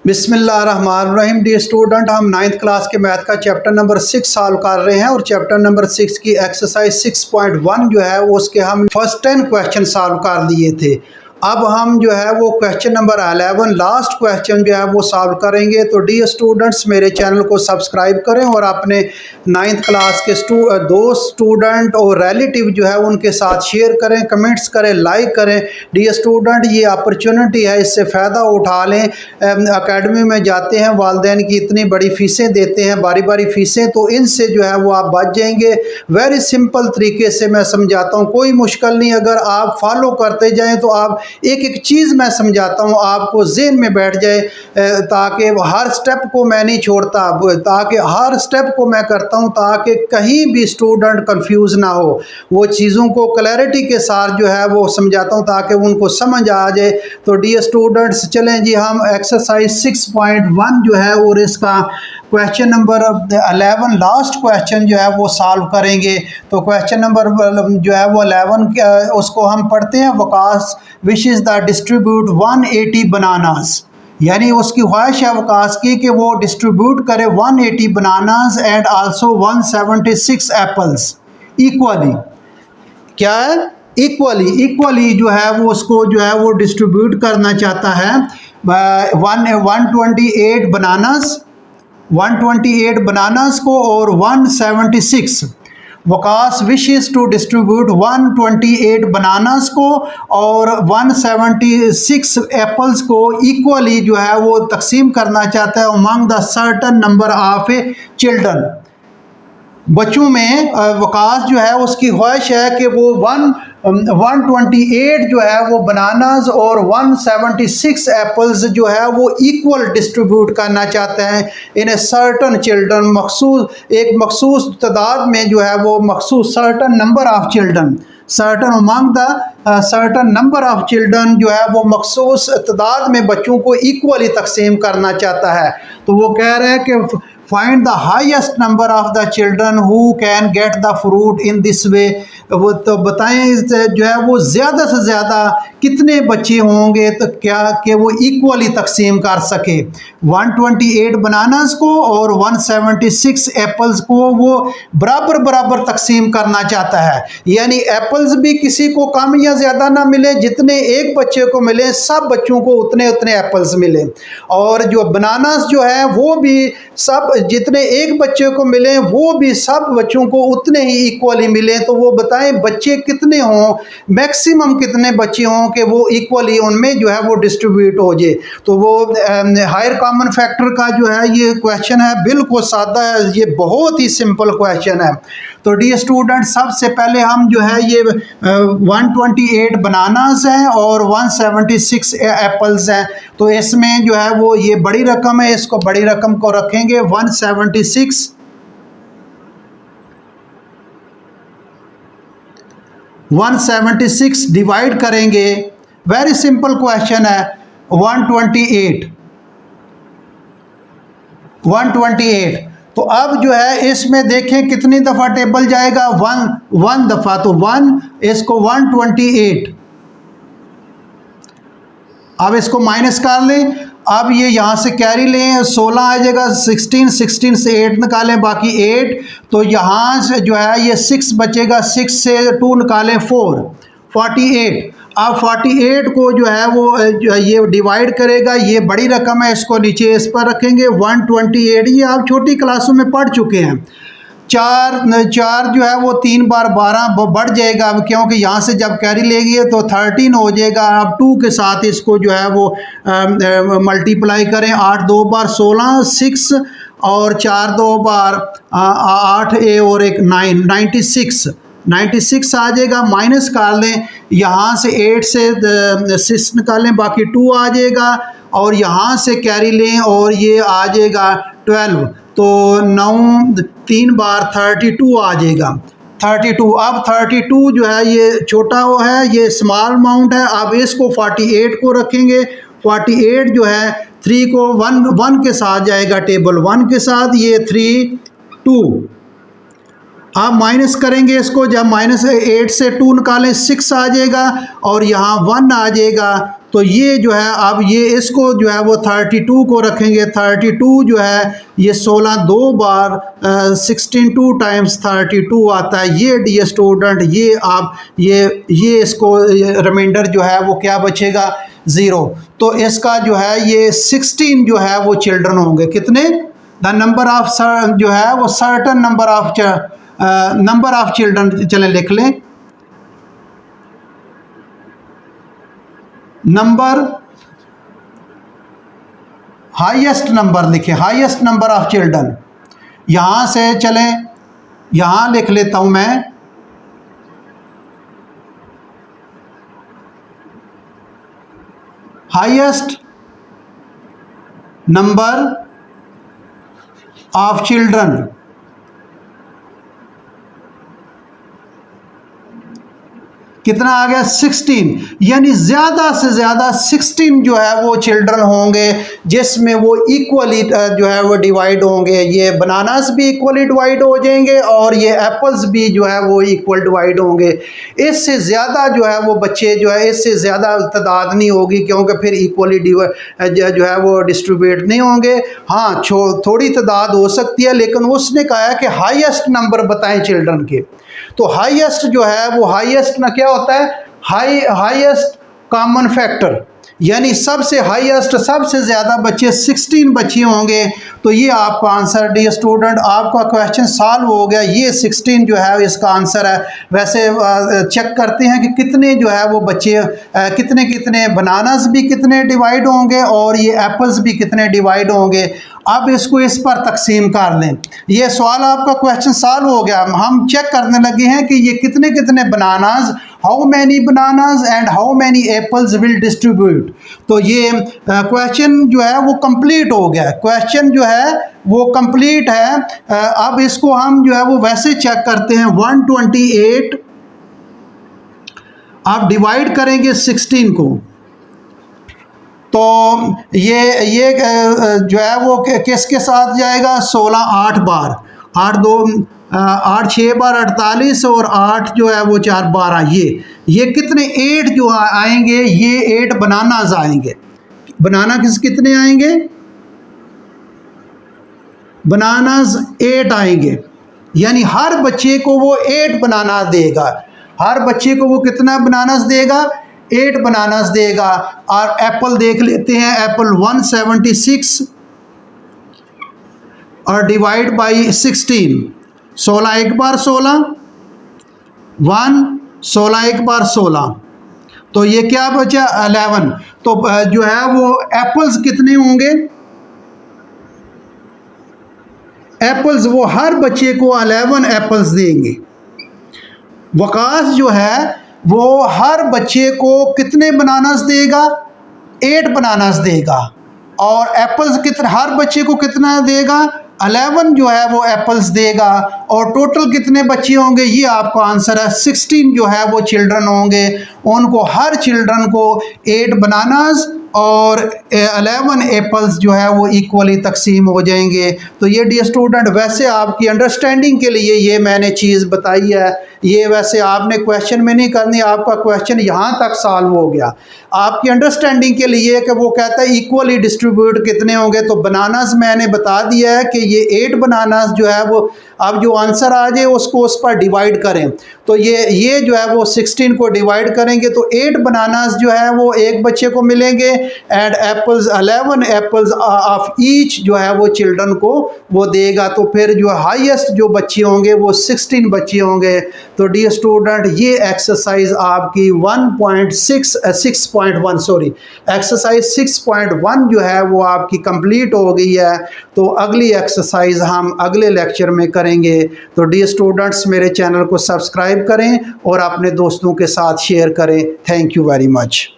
बिस्मिल्लाहिर्रहमानिर्रहीम। Dear student, हम 9th class के मैथ का चैप्टर नंबर 6 सॉल्व कर रहे हैं और चैप्टर नंबर 6 की एक्सरसाइज 6.1 जो है वो उसके हम फर्स्ट 10 क्वेश्चन सॉल्व कर लिए थे। अब हम जो है वो क्वेश्चन नंबर 11 लास्ट क्वेश्चन जो है वो सॉल्व करेंगे। तो डी स्टूडेंट्स, मेरे चैनल को सब्सक्राइब करें और अपने 9th क्लास के दोस्त, स्टूडेंट और रिलेटिव जो है उनके साथ शेयर करें, कमेंट्स करें, लाइक करें। डी स्टूडेंट, ये अपॉर्चुनिटी है, इससे फ़ायदा उठा लें। एकेडमी में जाते हैं, वालिदैन की इतनी बड़ी फ़ीसें देते हैं, बारी बारी फ़ीसें, तो इनसे जो है वो आप बच जाएंगे। वेरी सिंपल तरीके से मैं समझाता हूँ, कोई मुश्किल नहीं। अगर आप फॉलो करते जाएं तो आप एक एक चीज़ मैं समझाता हूँ आपको ज़हन में बैठ जाए, ताकि हर स्टेप को मैं नहीं छोड़ता, ताकि हर स्टेप को मैं करता हूँ ताकि कहीं भी स्टूडेंट कंफ्यूज ना हो। वो चीज़ों को क्लैरिटी के साथ जो है वो समझाता हूँ ताकि उनको समझ आ जाए। तो डी स्टूडेंट्स, चलें जी, हम एक्सरसाइज 6.1 जो है और इसका क्वेश्चन नंबर 11 लास्ट क्वेश्चन जो है वो सॉल्व करेंगे। तो क्वेश्चन नंबर जो है वो 11 उसको हम पढ़ते हैं। Waqas wishes the distribute 180 bananas, यानी उसकी ख्वाहिश है वकास की कि वो डिस्ट्रीब्यूट करे 180 bananas and also 176 apples equally. क्या है? इक्वली जो है वो उसको जो है वो डिस्ट्रीब्यूट करना चाहता है। 128 बनानास, 128 बनानास को और 176। Waqas wishes to distribute 128 bananas को और 176 एप्पल्स को इक्वली जो है वो तकसीम करना चाहता है among the certain number of children. बच्चों में वकास जो है उसकी ख्वाहिश है कि वो 128 जो है वो बनानास और 176 एप्पल्स जो है वो इक्वल डिस्ट्रीब्यूट करना चाहते हैं इन ए सर्टन चिल्ड्रन, एक मखसूस तादाद में जो है वो मखसूस certain number of children, certain among the certain number of children जो है वो मखसूस तादाद में बच्चों को इक्वली तकसीम करना चाहता है। तो वो कह रहे हैं कि find the highest number of the children who can get the fruit in this way. वो तो बताएं जो है वो ज़्यादा से ज़्यादा कितने बच्चे होंगे तो क्या कि वो इक्वली तकसीम कर सके। 128 बनानास को और 176 एप्पल्स को वो बराबर बराबर तकसीम करना चाहता है, यानी एप्पल्स भी किसी को कम या ज़्यादा ना मिले, जितने एक बच्चे को मिले सब बच्चों को उतने उतने एप्पल्स मिले। और जो बनानास जो है वो भी सब जितने एक बच्चे को मिले वो भी सब बच्चों को उतने ही इक्वली मिले। तो वो बताएं बच्चे कितने हों, मैक्सिमम कितने बच्चे हों कि वो इक्वली उनमें जो है वो डिस्ट्रीब्यूट हो जाए। तो वो हायर कॉमन फैक्टर का जो है ये क्वेश्चन है, बिल्कुल सादा है, ये बहुत ही सिंपल क्वेश्चन है। तो डी स्टूडेंट, सबसे पहले हम जो है ये 128 बनानास हैं और 176 एप्पल्स हैं। तो इसमें जो है वो ये बड़ी रकम है, इसको बड़ी रकम को रखेंगे 176, 176 डिवाइड करेंगे, वेरी सिंपल क्वेश्चन है, 128। तो अब जो है इसमें देखें कितनी दफ़ा टेबल जाएगा, वन दफ़ा, तो 1 इसको 128। अब इसको माइनस कर लें, अब ये यहाँ से कैरी लें, 16 आ जाएगा, 16 से 8 निकालें, बाकी 8, तो यहाँ से जो है ये 6 बचेगा, 6 से 2 निकालें 4, 48। अब 48 को जो है वो ये डिवाइड करेगा, ये बड़ी रकम है, इसको नीचे इस पर रखेंगे 128। ये आप छोटी क्लासों में पढ़ चुके हैं। चार जो है वो 3 बार 12 बढ़ जाएगा, अब क्योंकि यहाँ से जब कैरी लेंगे तो 13 हो जाएगा। अब 2 के साथ इसको जो है वो मल्टीप्लाई करें, 8 2 बार 16, 6 और 4 2 बार 8 और 1 9, 96 आ जाएगा। माइनस कर लें, यहाँ से 8 से 6 निकालें, बाकी 2 आ जाएगा और यहाँ से कैरी लें और ये आ जाएगा 12, तो 9 3 बार 32 आ जाएगा, 32। अब 32 जो है ये छोटा वो है, ये स्मॉल अमाउंट है। अब इसको 48 को रखेंगे, 48 जो है 3 को 1 के साथ जाएगा, टेबल 1 के साथ, ये 3 2। आप माइनस करेंगे इसको, जब -8 से 2 निकालें 6 आ जाएगा और यहाँ 1 आ जाएगा, तो ये जो है अब ये इसको जो है वो 32 को रखेंगे। 32 जो है ये 16 दो बार 16 टाइम्स 32 आता है। ये डियर स्टूडेंट ये आप ये इसको रिमाइंडर जो है वो क्या बचेगा 0। तो इसका जो है ये 16 जो है वो चिल्ड्रन होंगे। कितने? द नंबर ऑफ जो है वो सर्टन नंबर ऑफ चिल्ड्रन, चले लिख लें। नंबर हाईएस्ट नंबर लिखे, हाईएस्ट नंबर ऑफ चिल्ड्रन। यहां से चलें, यहां लिख लेता हूं मैं हाईएस्ट नंबर ऑफ चिल्ड्रन। कितना आ गया 16, यानी ज़्यादा से ज़्यादा 16 जो है वो चिल्ड्रन होंगे जिसमें वो इक्वली जो है वो डिवाइड होंगे। ये बनानास भी इक्वली डिवाइड हो जाएंगे और ये एप्पल्स भी जो है वो इक्वल डिवाइड होंगे। इससे ज़्यादा जो है वो बच्चे जो है इससे ज़्यादा तादाद नहीं होगी, क्योंकि फिर इक्वली जो है वो डिस्ट्रीब्यूट नहीं होंगे। हाँ थोड़ी तादाद हो सकती है, लेकिन उसने कहा है कि हाईएस्ट नंबर बताएं चिल्ड्रन के। तो हाईएस्ट जो है वो हाईएस्ट ना क्या होता है, हाईएस्ट कॉमन फैक्टर, यानी सबसे हाईएस्ट सबसे ज़्यादा बच्चे 16 बच्चे होंगे। तो ये आपका आंसर डियर स्टूडेंट, आपका क्वेश्चन सॉल्व हो गया। ये 16 जो है इसका आंसर है। वैसे चेक करते हैं कि कितने जो है वो बच्चे कितने कितने बनानास भी कितने डिवाइड होंगे और ये एप्पल्स भी कितने डिवाइड होंगे। अब इसको इस पर तकसीम कर लें। ये सवाल आपका क्वेश्चन सॉल्व हो गया। हम चेक करने लगे हैं कि ये कितने कितने bananas, how many bananas and how many apples will distribute. तो ये क्वेश्चन जो है वो कंप्लीट हो गया। क्वेश्चन जो है वो कंप्लीट है। अब इसको हम जो है वो वैसे चेक करते हैं। 128 आप डिवाइड करेंगे 16 को, तो ये जो है वो किसके साथ जाएगा 16 8 बार, 8 6 बार 48 और 8 जो है वो 4 12। ये कितने 8 जो आएंगे, ये 8 बनानास आएंगे। बनाना कितने आएंगे, बनानास 8 आएंगे, यानी हर बच्चे को वो 8 बनाना देगा। हर बच्चे को वो कितना बनानास देगा, 8 बनानास देगा। और एप्पल देख लेते हैं, एप्पल 176 और डिवाइड बाई 16, 16 एक बार 16, 16 एक बार 16, तो ये क्या बचा 11। तो जो है वो एप्पल्स कितने होंगे, एप्पल्स वो हर बच्चे को 11 एप्पल्स देंगे। वकास जो है वो हर बच्चे को कितने बनानास देगा, 8 बनानास देगा। और एप्पल्स कितने हर बच्चे को कितना देगा, 11 जो है वो एप्पल्स देगा। और टोटल कितने बच्चे होंगे, ये आपका आंसर है 16 जो है वो चिल्ड्रन होंगे। उनको हर चिल्ड्रन को 8 बनानास और 11 एप्पल्स जो है वो इक्वली तकसीम हो जाएंगे। तो ये डियर स्टूडेंट वैसे आपकी अंडरस्टैंडिंग के लिए ये मैंने चीज़ बताई है। ये वैसे आपने क्वेश्चन में नहीं करनी, आपका क्वेश्चन यहाँ तक सॉल्व हो गया। आपकी अंडरस्टैंडिंग के लिए कि वो कहता है इक्वली डिस्ट्रीब्यूट कितने होंगे, तो बनानास मैंने बता दिया है कि ये 8 बनानास जो है वो अब जो आंसर आ जाए उसको उस पर डिवाइड करें। तो ये जो है वो 16 को डिवाइड करेंगे तो 8 बनानास जो है वो एक बच्चे को मिलेंगे and apples 11 apples of each जो है वो चिल्ड्रन को वो देगा। तो फिर जो हाईएस्ट जो बच्चे होंगे वो 16 बच्चे होंगे। तो डियर स्टूडेंट ये एक्सरसाइज आपकी 6.1 सॉरी एक्सरसाइज 6.1 जो है वो आपकी कंप्लीट हो गई है। तो अगली एक्सरसाइज हम अगले लेक्चर में करेंगे। तो डियर स्टूडेंट्स मेरे चैनल को सब्सक्राइब करें और अपने दोस्तों के साथ शेयर करें। Thank you very much.